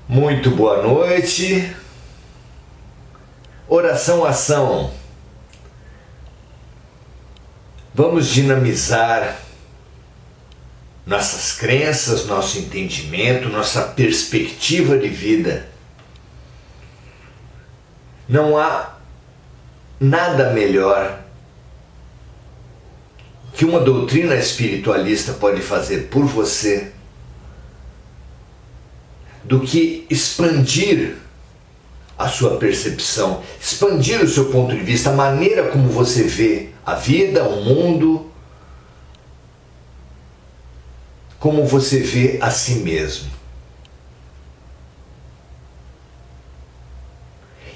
Muito boa noite. Oração, ação. Vamos dinamizar nossas crenças, nosso entendimento, nossa perspectiva de vida. Não há nada melhor que uma doutrina espiritualista pode fazer por você do que expandir a sua percepção, expandir o seu ponto de vista, a maneira como você vê a vida, o mundo, como você vê a si mesmo.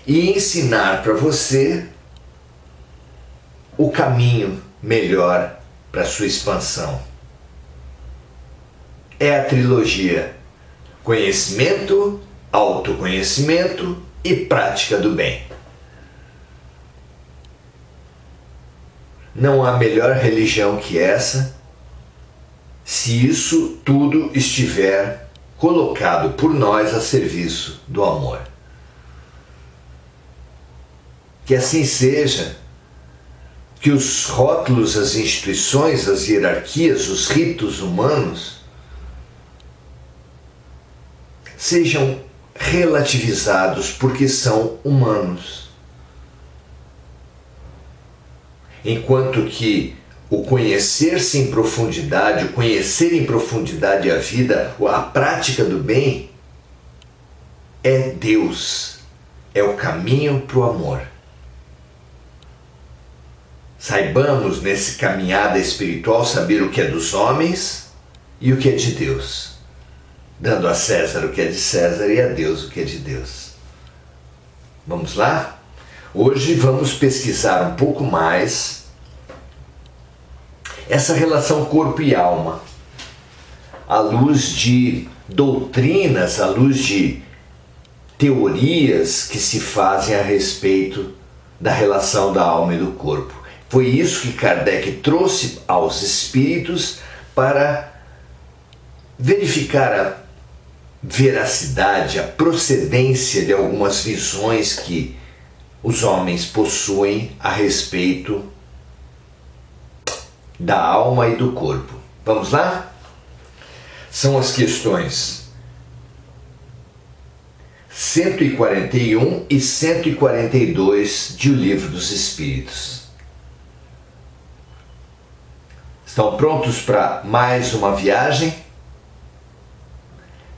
E ensinar para você o caminho melhor para a sua expansão. É a trilogia: conhecimento, autoconhecimento e prática do bem. Não há melhor religião que essa, se isso tudo estiver colocado por nós a serviço do amor. Que assim seja, que os rótulos, as instituições, as hierarquias, os ritos humanos sejam relativizados porque são humanos. Enquanto que o conhecer-se em profundidade, o conhecer em profundidade a vida, a prática do bem, é Deus, é o caminho para o amor. Saibamos nesse caminhada espiritual saber o que é dos homens e o que é de Deus, dando a César o que é de César e a Deus o que é de Deus. Vamos lá? Hoje vamos pesquisar um pouco mais essa relação corpo e alma, à luz de doutrinas, à luz de teorias que se fazem a respeito da relação da alma e do corpo. Foi isso que Kardec trouxe aos espíritos para verificar a veracidade, a procedência de algumas visões que os homens possuem a respeito da alma e do corpo. Vamos lá? São as questões 141 e 142 de O Livro dos Espíritos. Estão prontos para mais uma viagem?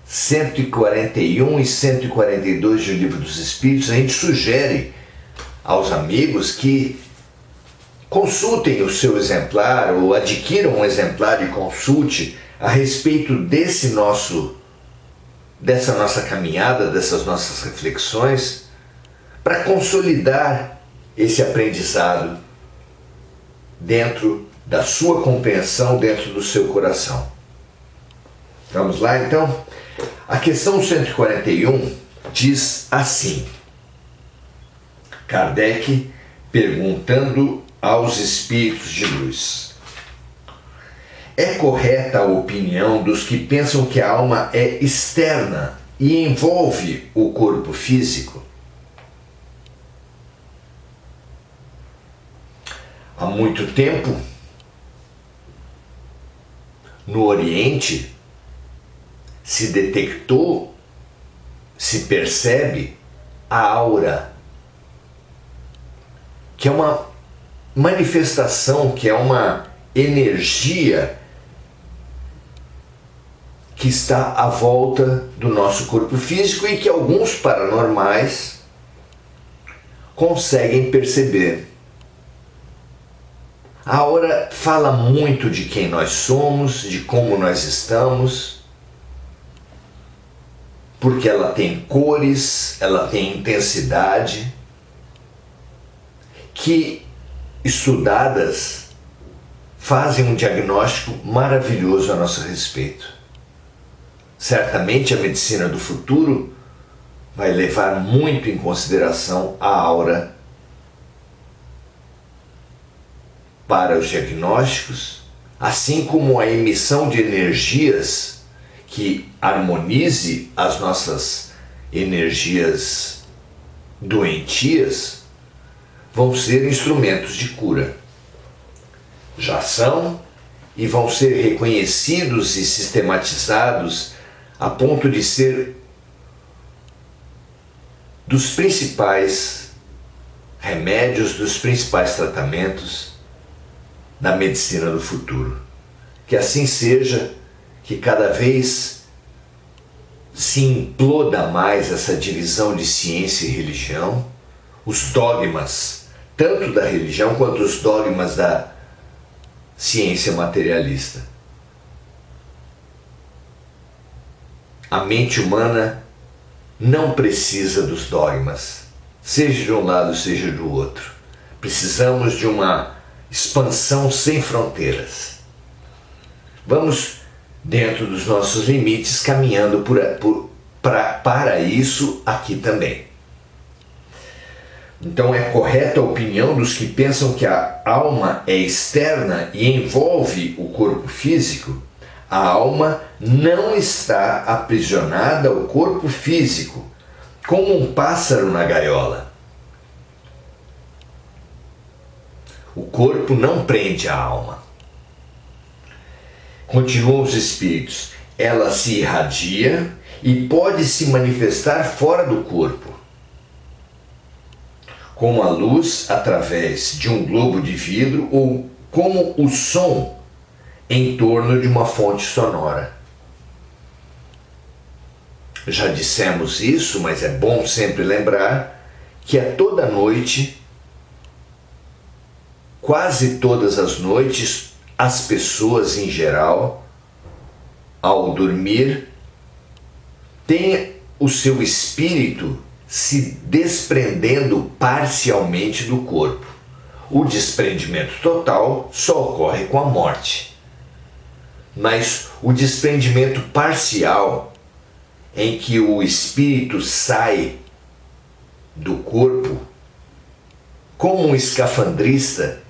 141 e 142 de O Livro dos Espíritos. A gente sugere aos amigos que consultem o seu exemplar ou adquiram um exemplar e consulte a respeito dessa nossa caminhada, dessas nossas reflexões, para consolidar esse aprendizado dentro da sua compreensão, dentro do seu coração. Vamos lá então? A questão 141 diz assim: Kardec perguntando aos espíritos de luz: é correta a opinião dos que pensam que a alma é externa e envolve o corpo físico? Há muito tempo, no Oriente, se detectou, se percebe a aura, que é uma manifestação, que é uma energia que está à volta do nosso corpo físico e que alguns paranormais conseguem perceber. A aura fala muito de quem nós somos, de como nós estamos, porque ela tem cores, ela tem intensidade, que estudadas fazem um diagnóstico maravilhoso a nosso respeito. Certamente a medicina do futuro vai levar muito em consideração a aura para os diagnósticos, assim como a emissão de energias que harmonize as nossas energias doentias, vão ser instrumentos de cura. Já são e vão ser reconhecidos e sistematizados a ponto de ser dos principais remédios, dos principais tratamentos da medicina do futuro. Que assim seja, que cada vez se imploda mais essa divisão de ciência e religião, os dogmas, tanto da religião quanto os dogmas da ciência materialista. A mente humana não precisa dos dogmas, seja de um lado, seja do outro. Precisamos de uma expansão sem fronteiras. Vamos, dentro dos nossos limites, caminhando para isso aqui também. Então é correta a opinião dos que pensam que a alma é externa e envolve o corpo físico? A alma não está aprisionada ao corpo físico, como um pássaro na gaiola. O corpo não prende a alma. Continuam os espíritos. Ela se irradia e pode se manifestar fora do corpo, como a luz através de um globo de vidro ou como o som em torno de uma fonte sonora. Já dissemos isso, mas é bom sempre lembrar que a toda noite, quase todas as noites, as pessoas em geral, ao dormir, têm o seu espírito se desprendendo parcialmente do corpo. O desprendimento total só ocorre com a morte. Mas o desprendimento parcial, em que o espírito sai do corpo, como um escafandrista,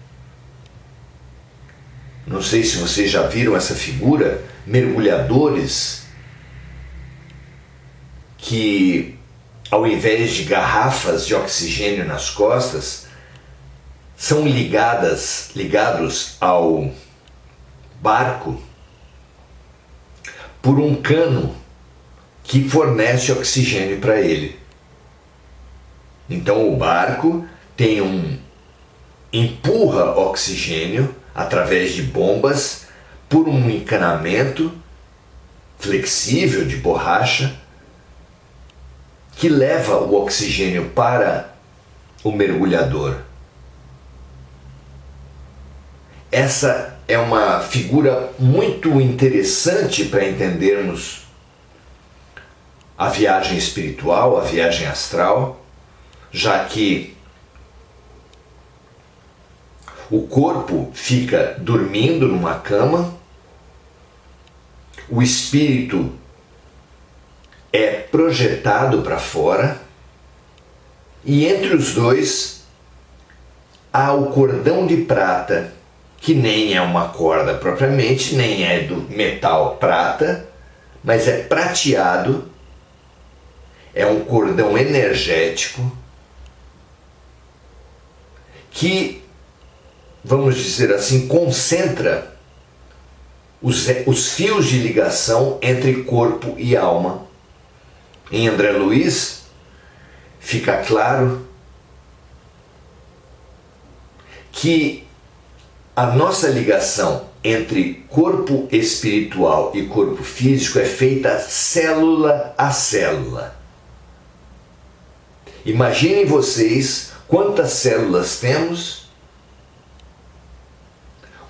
não sei se vocês já viram essa figura, mergulhadores que, ao invés de garrafas de oxigênio nas costas, são ligados ao barco por um cano que fornece oxigênio para ele. Então o barco empurra oxigênio através de bombas por um encanamento flexível de borracha que leva o oxigênio para o mergulhador. Essa é uma figura muito interessante para entendermos a viagem espiritual, a viagem astral, já que o corpo fica dormindo numa cama, o espírito é projetado para fora e entre os dois há o cordão de prata, que nem é uma corda propriamente, nem é do metal prata, mas é prateado, é um cordão energético que, vamos dizer assim, concentra os fios de ligação entre corpo e alma. Em André Luiz fica claro que a nossa ligação entre corpo espiritual e corpo físico é feita célula a célula. Imaginem vocês quantas células temos,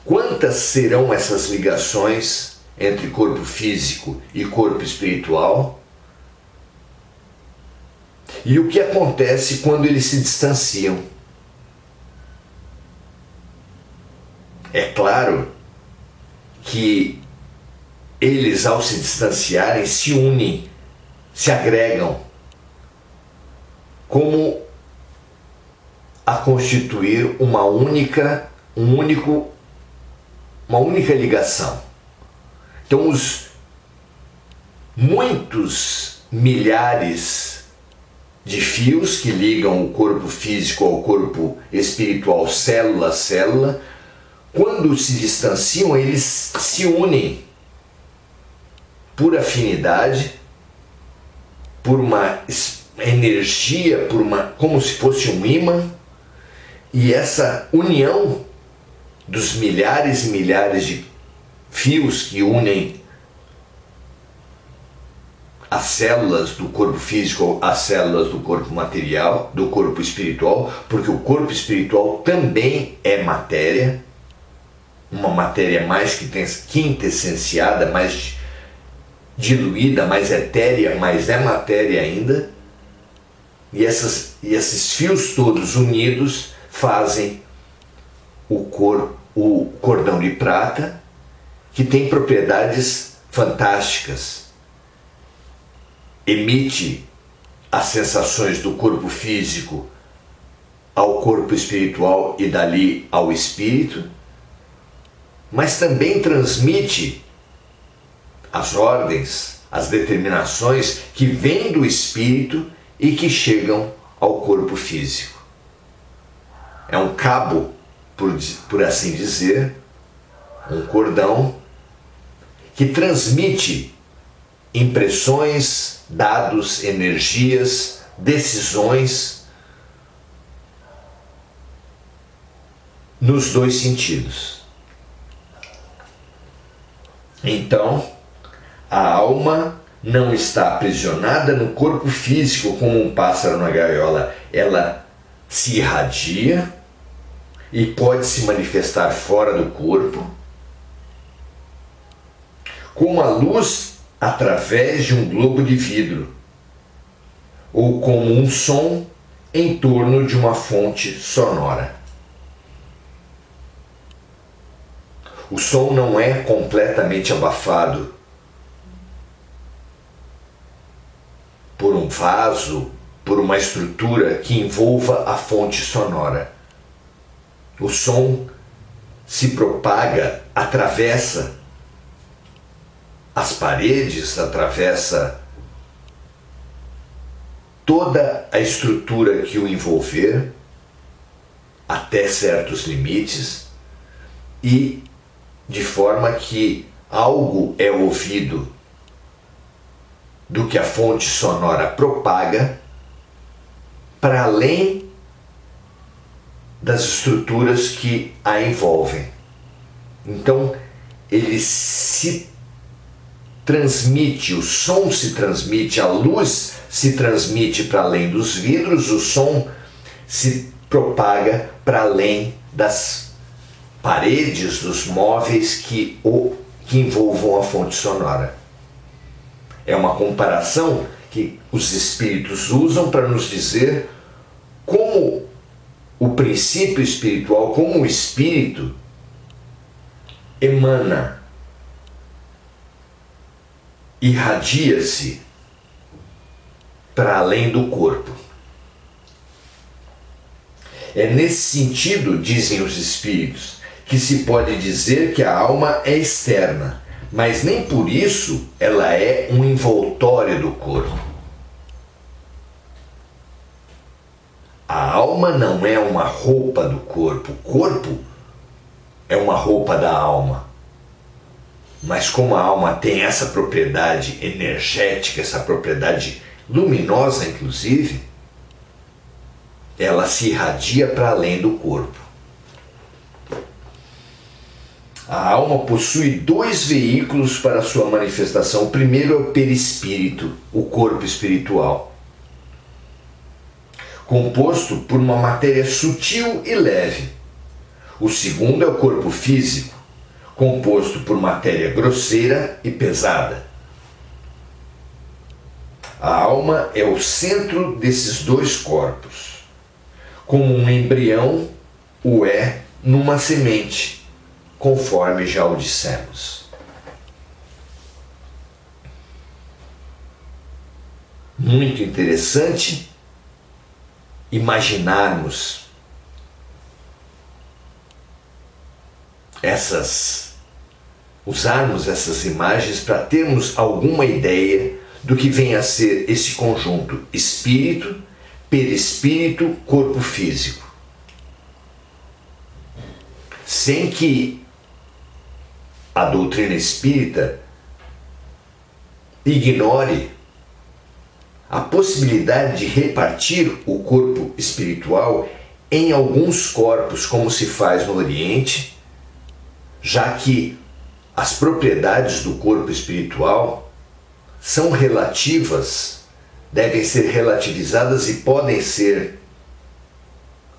quantas serão essas ligações entre corpo físico e corpo espiritual, e o que acontece quando eles se distanciam. É claro que eles, ao se distanciarem, se unem, se agregam, como a constituir uma única ligação. Então, os muitos milhares de fios que ligam o corpo físico ao corpo espiritual, célula a célula. Quando se distanciam, eles se unem por afinidade, por uma energia, como se fosse um ímã, e essa união dos milhares e milhares de fios que unem as células do corpo físico às células do corpo material, do corpo espiritual, porque o corpo espiritual também é matéria, uma matéria mais quintessenciada, mais diluída, mais etérea, mas é matéria ainda. E esses fios todos unidos fazem o cordão de prata, que tem propriedades fantásticas. Emite as sensações do corpo físico ao corpo espiritual e dali ao espírito, mas também transmite as ordens, as determinações que vêm do espírito e que chegam ao corpo físico. É um cabo, por assim dizer, um cordão que transmite impressões, dados, energias, decisões nos dois sentidos. Então, a alma não está aprisionada no corpo físico como um pássaro na gaiola. Ela se irradia e pode se manifestar fora do corpo, como a luz através de um globo de vidro, ou como um som em torno de uma fonte sonora. O som não é completamente abafado por um vaso, por uma estrutura que envolva a fonte sonora. O som se propaga, atravessa as paredes, atravessa toda a estrutura que o envolver, até certos limites, e de forma que algo é ouvido do que a fonte sonora propaga para além das estruturas que a envolvem. Então, ele se transmite, o som se transmite, a luz se transmite para além dos vidros, o som se propaga para além das paredes, dos móveis que envolvam a fonte sonora. É uma comparação que os espíritos usam para nos dizer como o princípio espiritual, como o espírito emana, irradia-se para além do corpo. É nesse sentido, dizem os espíritos, que se pode dizer que a alma é externa, mas nem por isso ela é um envoltório do corpo. A alma não é uma roupa do corpo, o corpo é uma roupa da alma. Mas como a alma tem essa propriedade energética, essa propriedade luminosa, inclusive, ela se irradia para além do corpo. A alma possui dois veículos para sua manifestação. O primeiro é o perispírito, o corpo espiritual, composto por uma matéria sutil e leve. O segundo é o corpo físico, composto por matéria grosseira e pesada. A alma é o centro desses dois corpos, como um embrião o é numa semente, conforme já o dissemos. Muito interessante imaginarmos usarmos essas imagens para termos alguma ideia do que vem a ser esse conjunto espírito, perispírito, corpo físico. Sem que a doutrina espírita ignore a possibilidade de repartir o corpo espiritual em alguns corpos, como se faz no Oriente, já que as propriedades do corpo espiritual são relativas, devem ser relativizadas e podem ser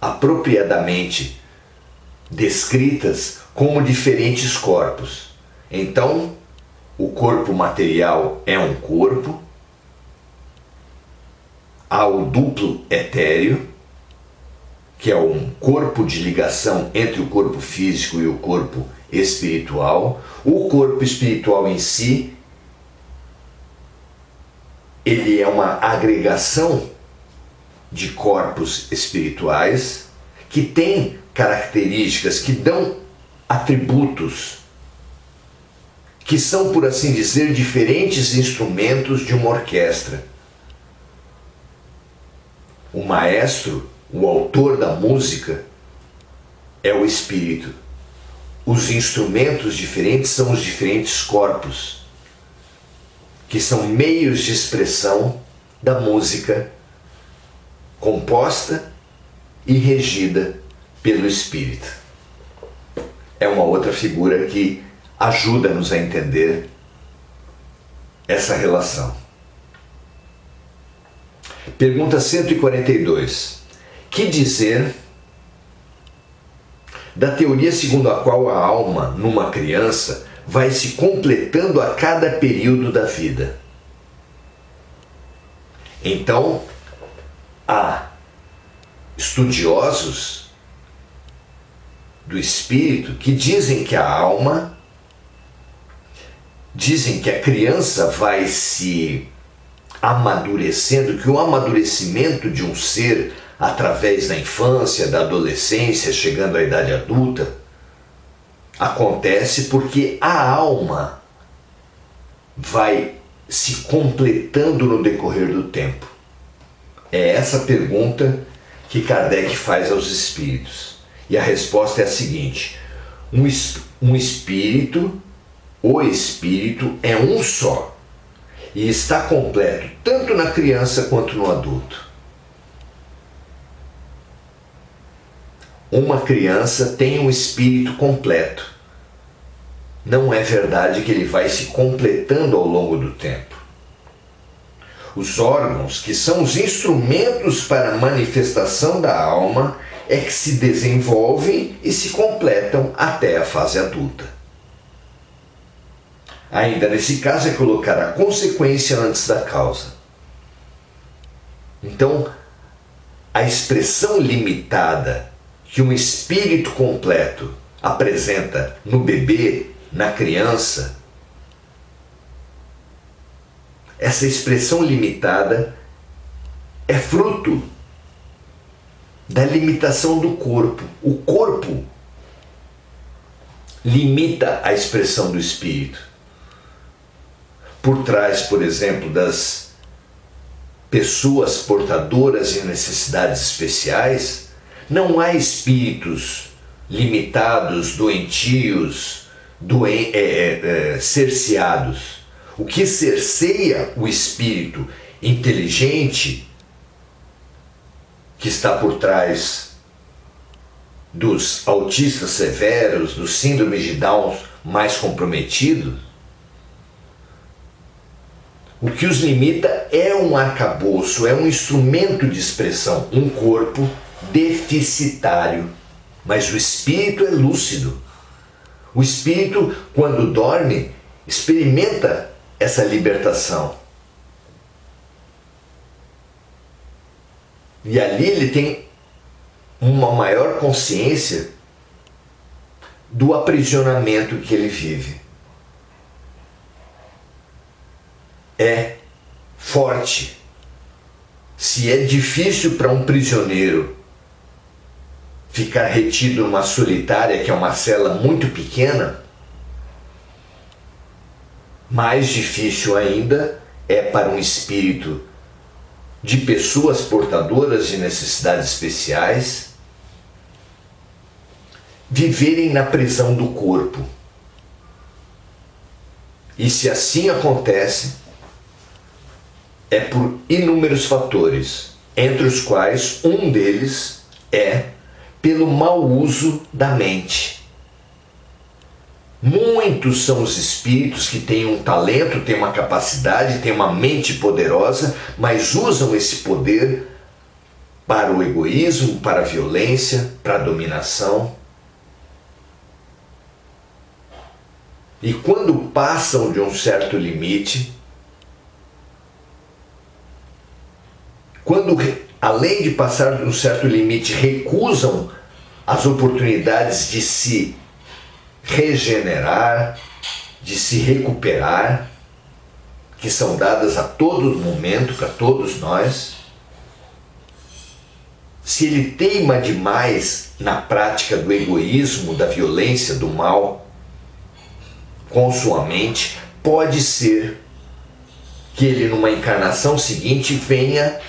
apropriadamente descritas como diferentes corpos. Então, o corpo material é um corpo, há o duplo etéreo, que é um corpo de ligação entre o corpo físico e o corpo espiritual. O corpo espiritual em si, ele é uma agregação de corpos espirituais que tem características, que dão atributos, que são, por assim dizer, diferentes instrumentos de uma orquestra. O maestro, o autor da música, é o espírito. Os instrumentos diferentes são os diferentes corpos, que são meios de expressão da música composta e regida pelo espírito. É uma outra figura que ajuda-nos a entender essa relação. Pergunta 142. Que dizer da teoria segundo a qual a alma, numa criança, vai se completando a cada período da vida? Então, há estudiosos do espírito que dizem que a alma, dizem que a criança vai se amadurecendo, que o amadurecimento de um ser através da infância, da adolescência, chegando à idade adulta, acontece porque a alma vai se completando no decorrer do tempo. É essa pergunta que Kardec faz aos espíritos. E a resposta é a seguinte: um espírito, o espírito é um só e está completo tanto na criança quanto no adulto. Uma criança tem um espírito completo. Não é verdade que ele vai se completando ao longo do tempo. Os órgãos, que são os instrumentos para a manifestação da alma, é que se desenvolvem e se completam até a fase adulta. Ainda nesse caso é colocar a consequência antes da causa. Então, a expressão limitada que um espírito completo apresenta no bebê, na criança, essa expressão limitada é fruto da limitação do corpo. O corpo limita a expressão do espírito. Por trás, por exemplo, das pessoas portadoras de necessidades especiais, não há espíritos limitados, doentios, cerceados. O que cerceia o espírito inteligente que está por trás dos autistas severos, dos síndromes de Down mais comprometidos, o que os limita é um arcabouço, é um instrumento de expressão, um corpo deficitário. Mas o espírito é lúcido. O espírito, quando dorme, experimenta essa libertação. E ali ele tem uma maior consciência do aprisionamento que ele vive. É forte. Se é difícil para um prisioneiro ficar retido numa solitária, que é uma cela muito pequena, mais difícil ainda é para um espírito de pessoas portadoras de necessidades especiais viverem na prisão do corpo. E se assim acontece, é por inúmeros fatores, entre os quais um deles é pelo mau uso da mente. Muitos são os espíritos que têm um talento, têm uma capacidade, têm uma mente poderosa, mas usam esse poder para o egoísmo, para a violência, para a dominação. E quando passam de um certo limite, quando, além de passar de um certo limite, recusam as oportunidades de se regenerar, de se recuperar, que são dadas a todo momento para todos nós, se ele teima demais na prática do egoísmo, da violência, do mal, com sua mente, pode ser que ele numa encarnação seguinte venha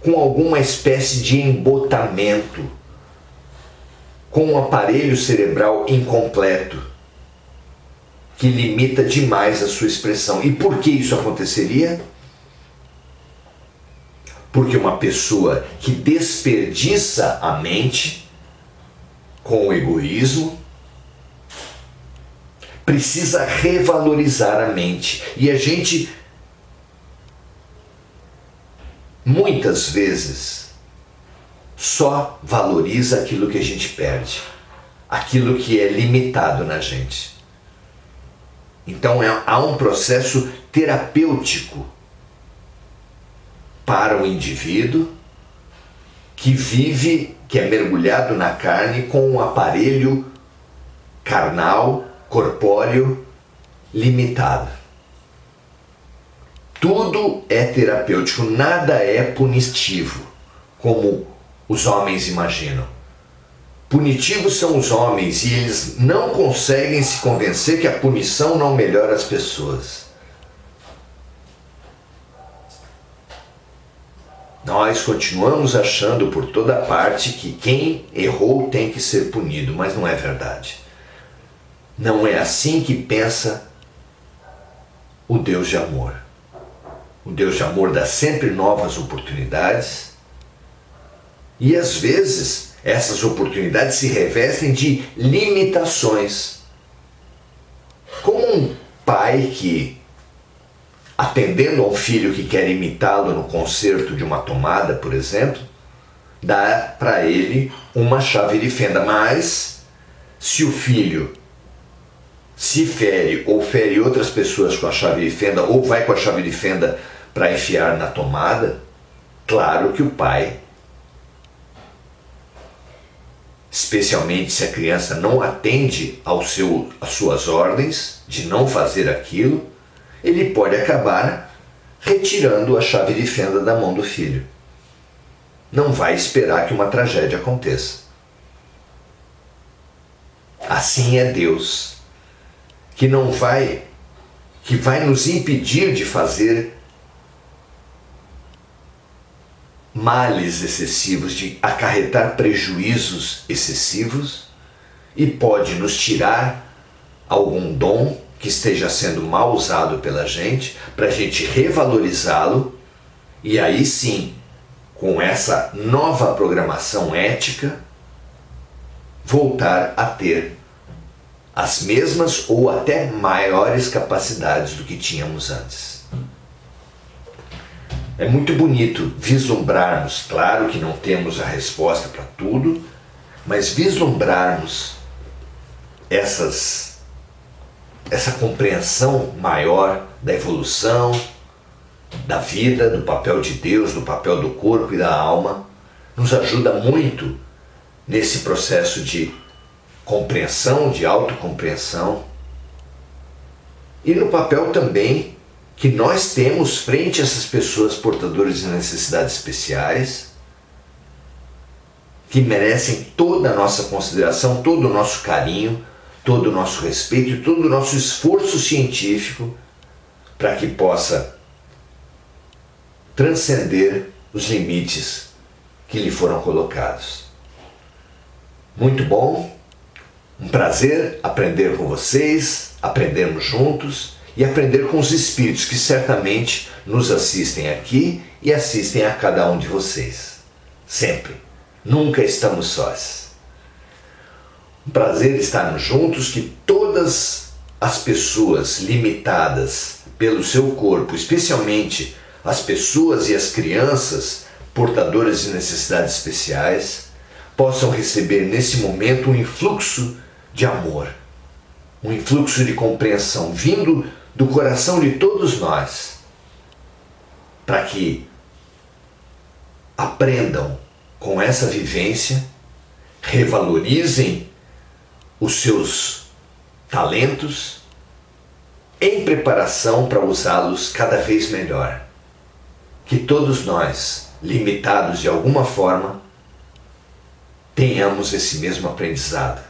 com alguma espécie de embotamento, com um aparelho cerebral incompleto, que limita demais a sua expressão. E por que isso aconteceria? Porque uma pessoa que desperdiça a mente com o egoísmo precisa revalorizar a mente. E a gente, muitas vezes, só valoriza aquilo que a gente perde, aquilo que é limitado na gente. Então há um processo terapêutico para o indivíduo que vive, que é mergulhado na carne com um aparelho carnal, corpóreo, limitado. Tudo é terapêutico, nada é punitivo, como os homens imaginam. Punitivos são os homens e eles não conseguem se convencer que a punição não melhora as pessoas. Nós continuamos achando por toda parte que quem errou tem que ser punido, mas não é verdade. Não é assim que pensa o Deus de amor. O Deus de amor dá sempre novas oportunidades e às vezes essas oportunidades se revestem de limitações. Como um pai que, atendendo a um filho que quer imitá-lo no conserto de uma tomada, por exemplo, dá para ele uma chave de fenda, mas se o filho se fere ou fere outras pessoas com a chave de fenda ou vai com a chave de fenda para enfiar na tomada, claro que o pai, especialmente se a criança não atende às suas ordens de não fazer aquilo, ele pode acabar retirando a chave de fenda da mão do filho. Não vai esperar que uma tragédia aconteça. Assim é Deus, que vai nos impedir de fazer males excessivos, de acarretar prejuízos excessivos, e pode nos tirar algum dom que esteja sendo mal usado pela gente, para a gente revalorizá-lo, e aí sim, com essa nova programação ética, voltar a ter as mesmas ou até maiores capacidades do que tínhamos antes. É muito bonito vislumbrarmos, claro que não temos a resposta para tudo, mas vislumbrarmos essa compreensão maior da evolução, da vida, do papel de Deus, do papel do corpo e da alma, nos ajuda muito nesse processo de compreensão, de autocompreensão, e no papel também que nós temos frente a essas pessoas portadoras de necessidades especiais, que merecem toda a nossa consideração, todo o nosso carinho, todo o nosso respeito e todo o nosso esforço científico para que possa transcender os limites que lhe foram colocados. Muito bom, um prazer aprender com vocês, aprendermos juntos e aprender com os espíritos que certamente nos assistem aqui e assistem a cada um de vocês. Sempre. Nunca estamos sós. Um prazer estarmos juntos, que todas as pessoas limitadas pelo seu corpo, especialmente as pessoas e as crianças portadoras de necessidades especiais, possam receber nesse momento um influxo de amor, um influxo de compreensão vindo do coração de todos nós, para que aprendam com essa vivência, revalorizem os seus talentos em preparação para usá-los cada vez melhor. Que todos nós, limitados de alguma forma, tenhamos esse mesmo aprendizado,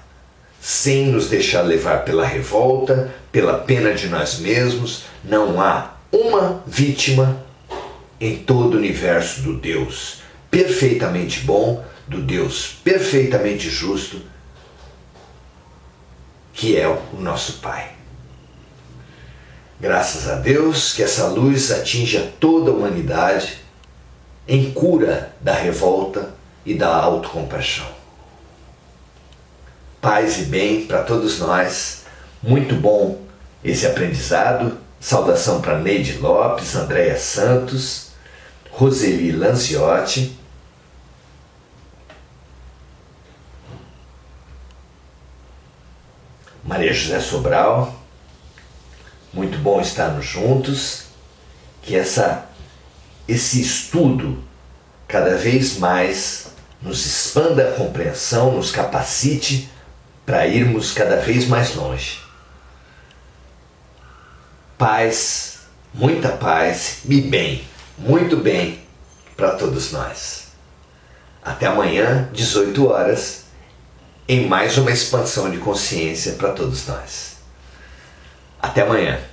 sem nos deixar levar pela revolta, pela pena de nós mesmos. Não há uma vítima em todo o universo do Deus perfeitamente bom, do Deus perfeitamente justo, que é o nosso Pai. Graças a Deus que essa luz atinja toda a humanidade em cura da revolta e da autocompaixão. Paz e bem para todos nós. Muito bom esse aprendizado. Saudação para Neide Lopes, Andréia Santos, Roseli Lanciotti, Maria José Sobral. Muito bom estarmos juntos. Que esse estudo cada vez mais nos expanda a compreensão, nos capacite para irmos cada vez mais longe. Paz, muita paz e bem, muito bem para todos nós. Até amanhã, 18 horas, em mais uma expansão de consciência para todos nós. Até amanhã.